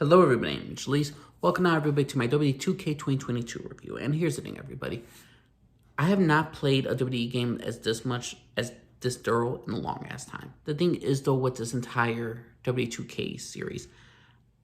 Hello everybody, I'm Jalise. Welcome now everybody to my WWE 2K 2022 review. And here's the thing everybody. I have not played a WWE game as this thorough in a long ass time. The thing is though, with this entire WWE 2K series,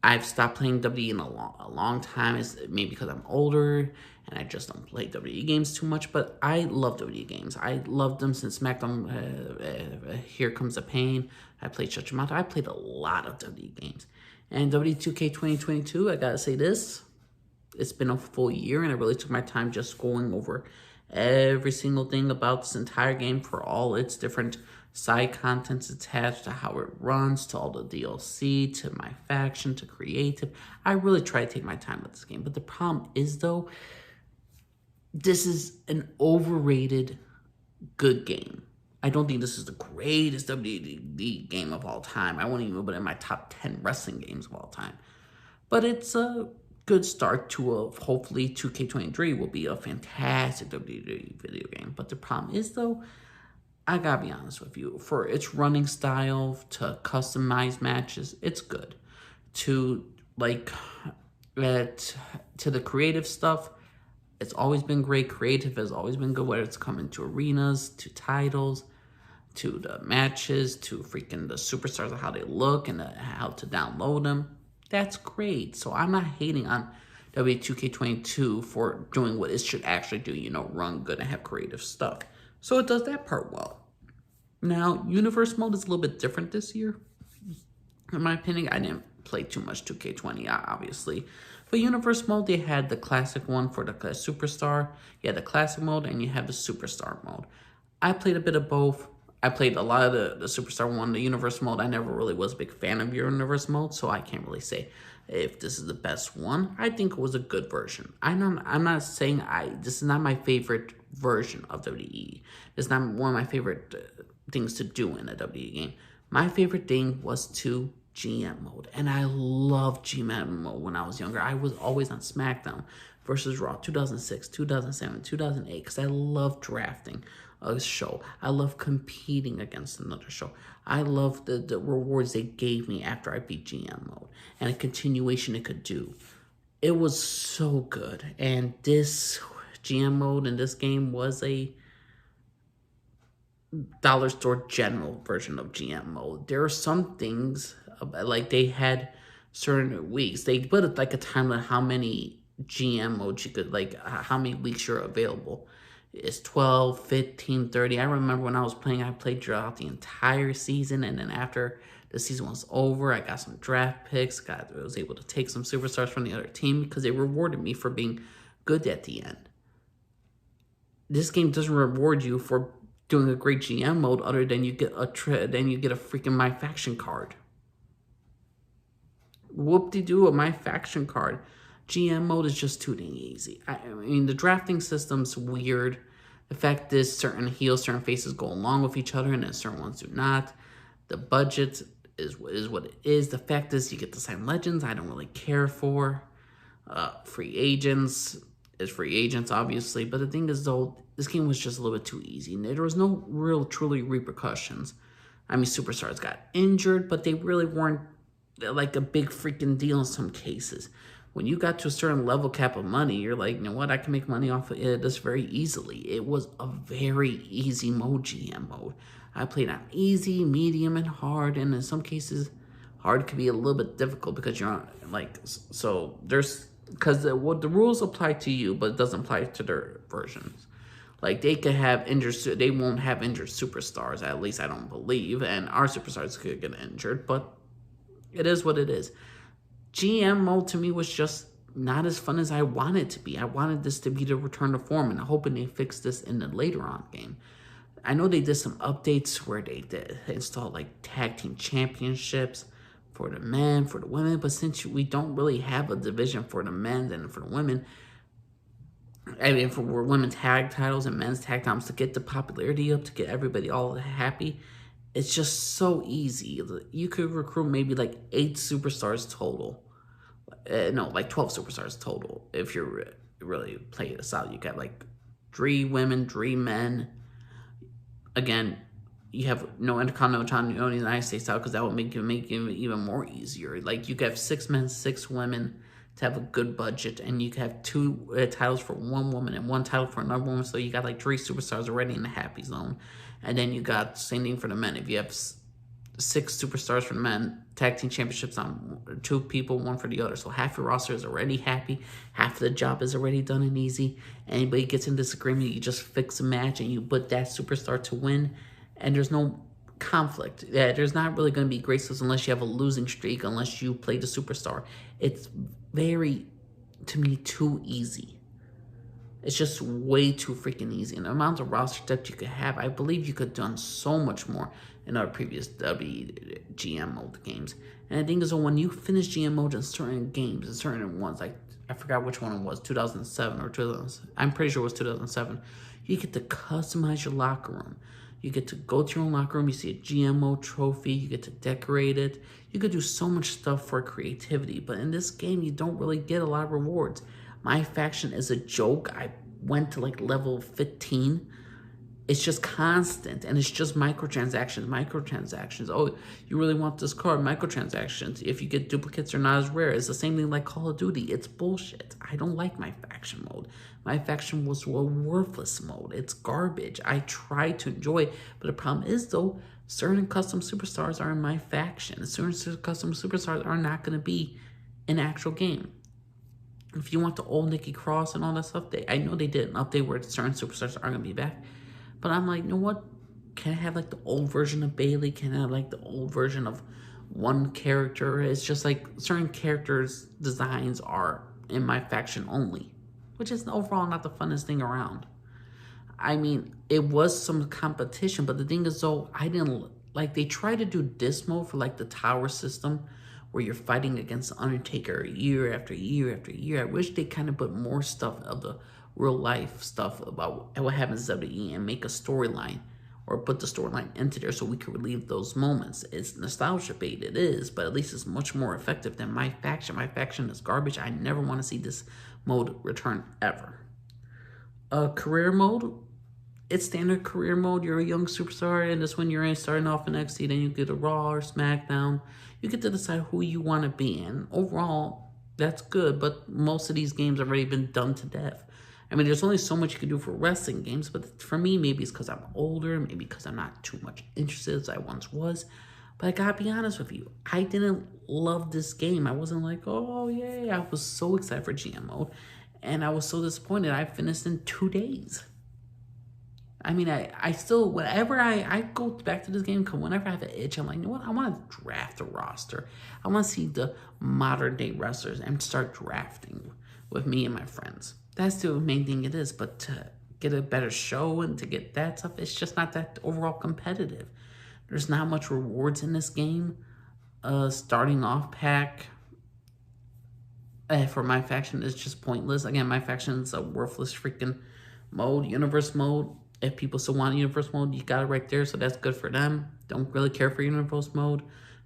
I've stopped playing WWE in a long time. It's maybe because I'm older and I just don't play WWE games too much, but I love WWE games. I loved them since SmackDown, Here Comes the Pain. I played such amount. I played a lot of WWE games. And WWE 2K 2022, I gotta say this, it's been a full year and I really took my time just going over every single thing about this entire game for all its different side contents attached, to how it runs, to all the DLC, to my faction, to creative. I really try to take my time with this game. But the problem is though, this is an overrated good game. I don't think this is the greatest WWE game of all time. I won't even put it in my top 10 wrestling games of all time. But it's a good start to hopefully 2K23 will be a fantastic WWE video game. But the problem is though, I gotta be honest with you, for its running style, to customize matches, it's good. To the creative stuff, it's always been great. Creative has always been good, whether it's coming to arenas, to titles, to the matches, to freaking the superstars, of how they look and how to download them. That's great. So I'm not hating on WWE 2K22 for doing what it should actually do, run good and have creative stuff. So it does that part well. Now, Universe Mode is a little bit different this year. In my opinion, I didn't play too much 2K20, obviously. But Universe Mode, they had the classic one for the Superstar. You had the classic mode and you have the Superstar mode. I played a bit of both. I played a lot of the Superstar one, the Universe Mode. I never really was a big fan of Universe Mode, so I can't really say if this is the best one. I think it was a good version. I'm not saying this is not my favorite version of WWE. It's not one of my favorite things to do in a WWE game. My favorite thing was to GM mode, and I loved GM mode when I was younger. I was always on SmackDown versus Raw 2006, 2007, 2008, because I loved drafting a show. I love competing against another show. I love the rewards they gave me after I beat GM mode and a continuation it could do. It was so good, and this GM mode in this game was a dollar store general version of GM mode. There are some things, like they had certain weeks. They put it like a time limit how many GM modes you could, like how many weeks you're available. It's 12, 15, 30. I remember when I was playing, I played throughout the entire season, and then after the season was over, I got some draft picks. I was able to take some superstars from the other team because they rewarded me for being good at the end. This game doesn't reward you for doing a great GM mode other than you get a freaking My Faction card. Whoop-de-doo, a My Faction card. GM mode is just too dang easy. I mean, the drafting system's weird. The fact is, certain heels, certain faces go along with each other, and then certain ones do not. The budget is what it is. The fact is, you get to sign legends. I don't really care for. Free agents is free agents, obviously. But the thing is, though, this game was just a little bit too easy. There was no real, truly repercussions. I mean, superstars got injured, but they really weren't like a big freaking deal in some cases. When you got to a certain level cap of money, you're like, you know what, I can make money off of this very easily. It was a very easy mode, GM mode. I played on easy, medium, and hard, and in some cases, hard can be a little bit difficult because you're on, because the rules apply to you, but it doesn't apply to their versions. Like, they could have injured, they won't have injured superstars, at least I don't believe, and our superstars could get injured, but it is what it is. GM mode to me was just not as fun as I wanted it to be. I wanted this to be the return to form, and I'm hoping they fix this in the later on game. I know they did some updates where they installed like tag team championships for the men, for the women, but since we don't really have a division for the men and for the women, I mean, for women's tag titles and men's tag titles, to get the popularity up, to get everybody all happy, it's just so easy. You could recruit maybe like 8 superstars total. No, like 12 superstars total. If you're really playing this out, you got like 3 women, 3 men. Again, You have no Intercontinental title, no United States title, because that would make it even more easier. Like, you could have 6 men, 6 women to have a good budget, and you could have 2 titles for one woman and 1 title for another woman. So you got like 3 superstars already in the happy zone, and then you got same thing for the men. If you have 6 superstars for the men, tag team championships on 2 people, 1 for the other. So half your roster is already happy, half of the job is already done and easy. Anybody gets in disagreement, you just fix a match and you put that superstar to win, and there's no conflict. Yeah, there's not really going to be graceless unless you have a losing streak, unless you play the superstar. It's very, to me, too easy. It's just way too freaking easy. And the amount of roster depth you could have, I believe you could have done so much more in our previous GM mode games. And the thing is, when you finish GM mode in certain games, in certain ones, like, I forgot which one it was, 2007 or 2000, I'm pretty sure it was 2007, you get to customize your locker room. You get to go to your own locker room, you see a GM mode trophy, you get to decorate it. You could do so much stuff for creativity, but in this game, you don't really get a lot of rewards. My faction is a joke. I went to like level 15. It's just constant, and it's just microtransactions. Oh, you really want this card? Microtransactions. If you get duplicates, they're not as rare. It's the same thing like Call of Duty. It's bullshit. I don't like my faction mode. My faction was a worthless mode. It's garbage. I try to enjoy it, but the problem is, though, certain custom superstars are in my faction. Certain custom superstars are not going to be in actual game. If you want the old Nikki Cross and all that stuff, I know they did an update where certain superstars are going to be back. But I'm like, you know what? Can I have like the old version of Bailey? Can I have like the old version of one character? It's just like certain characters' designs are in my faction only, which is overall not the funnest thing around. I mean, it was some competition, but the thing is, though, I didn't like, they tried to do this mode for like the tower system where you're fighting against the Undertaker year after year after year. I wish they kind of put more stuff of the real life stuff about what happens in WWE and make a storyline, or put the storyline into there so we could relive those moments. It's nostalgia bait, it is, but at least it's much more effective than my faction. My faction is garbage. I never want to see this mode return ever. Career mode, it's standard career mode. You're a young superstar, and this when you're starting off in NXT, then you get a Raw or SmackDown. You get to decide who you want to be in. Overall, that's good, but most of these games have already been done to death. I mean, there's only so much you can do for wrestling games, but for me, maybe it's because I'm older, maybe because I'm not too much interested as I once was. But I gotta be honest with you, I didn't love this game. I wasn't like, oh, yay. I was so excited for GM mode, and I was so disappointed. I finished in 2 days. I mean, I still, whenever I go back to this game, whenever I have an itch, I'm like, you know what? I want to draft a roster. I want to see the modern day wrestlers and start drafting with me and my friends. That's the main thing it is. But to get a better show and to get that stuff, it's just not that overall competitive. There's not much rewards in this game. Starting off pack for my faction is just pointless. Again, my faction is a worthless freaking mode, universe mode. If people still want universe mode, you got it right there, so that's good for them. Don't really care for universe mode.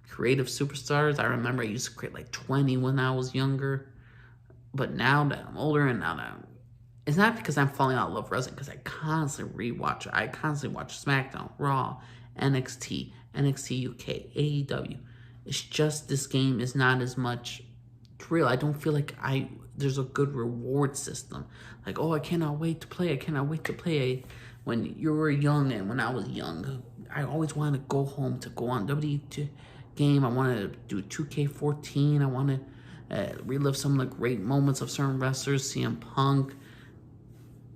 Creative superstars, I remember I used to create like 20 when I was younger. But now that I'm older and now that it's not because I'm falling out of love with wrestling, because I constantly watch SmackDown, Raw, NXT, NXT UK, AEW. It's just this game is not as much real. I don't feel like there's a good reward system. Like, oh, I cannot wait to play. I cannot wait to play. When you were young and when I was young, I always wanted to go home to go on WWE game. I wanted to do 2K14. I wanted to relive some of the great moments of certain wrestlers, CM Punk.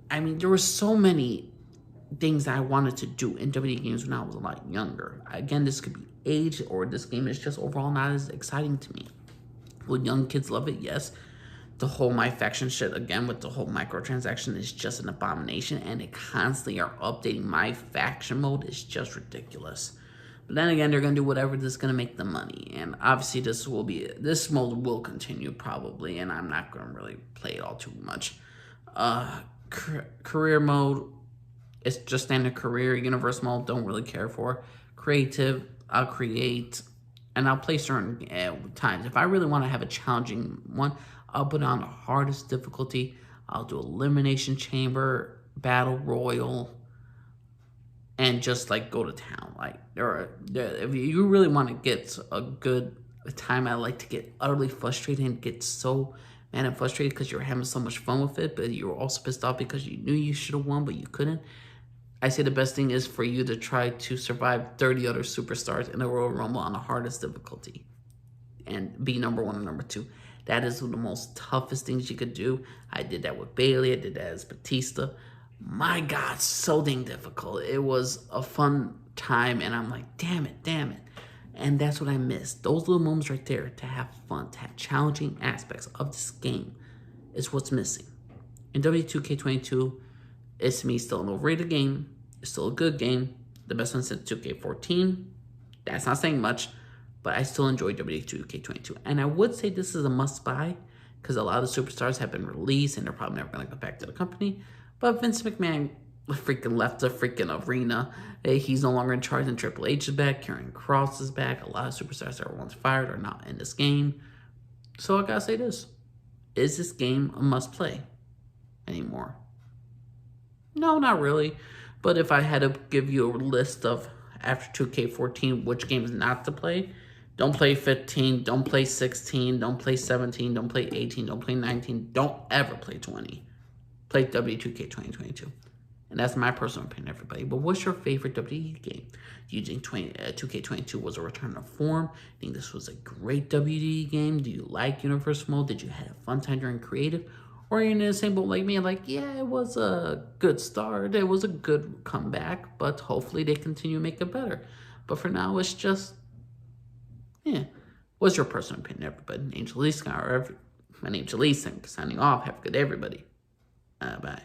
I mean, there were so many things that I wanted to do in WWE games when I was a lot younger. Again, this could be age, or this game is just overall not as exciting to me. Will young kids love it? Yes. The whole my faction shit, again, with the whole microtransaction, is just an abomination, and they constantly are updating my faction mode. Is just ridiculous. But then again, they're going to do whatever that's going to make them money, and obviously this mode will continue probably, and I'm not going to really play it all too much. Career mode, it's just standard career. Universe mode, don't really care for. Creative, I'll create, and I'll play certain times. If I really want to have a challenging one, I'll put on the hardest difficulty. I'll do Elimination Chamber, Battle Royal, and just like go to town. Like if you really want to get a good time, I like to get utterly frustrated and get so mad and frustrated because you're having so much fun with it, but you're also pissed off because you knew you should have won, but you couldn't. I say the best thing is for you to try to survive 30 other superstars in a Royal Rumble on the hardest difficulty and be number 1 and number 2. That is the most toughest things you could do. I did that with Bayley. I did that as Batista. My God, so dang difficult. It was a fun time, and I'm like, damn it. And that's what I missed. Those little moments right there, to have fun, to have challenging aspects of this game is what's missing. In W2K22, it's to me still an overrated game. It's still a good game. The best one since 2K14. That's not saying much, but I still enjoy W2K22. And I would say this is a must-buy because a lot of the superstars have been released and they're probably never going to go back to the company. But Vince McMahon freaking left the freaking arena. He's no longer in charge, and Triple H is back. Karrion Kross is back. A lot of superstars that were once fired are not in this game. So I gotta say this. Is this game a must-play anymore? No, not really. But if I had to give you a list of, after 2K14, which games not to play, don't play 15, don't play 16, don't play 17, don't play 18, don't play 19, don't ever play 20. Play W2K2022. And that's my personal opinion, everybody. But what's your favorite WWE game? Do you think 2K22 was a return of form? Do you think this was a great WWE game? Do you like Universal Mode? Did you have a fun time during creative? Or are you in the same boat like me? Like, yeah, it was a good start. It was a good comeback. But hopefully they continue to make it better. But for now, it's just, yeah. What's your personal opinion, everybody? My name's Elise. I'm signing off. Have a good day, everybody. Bye.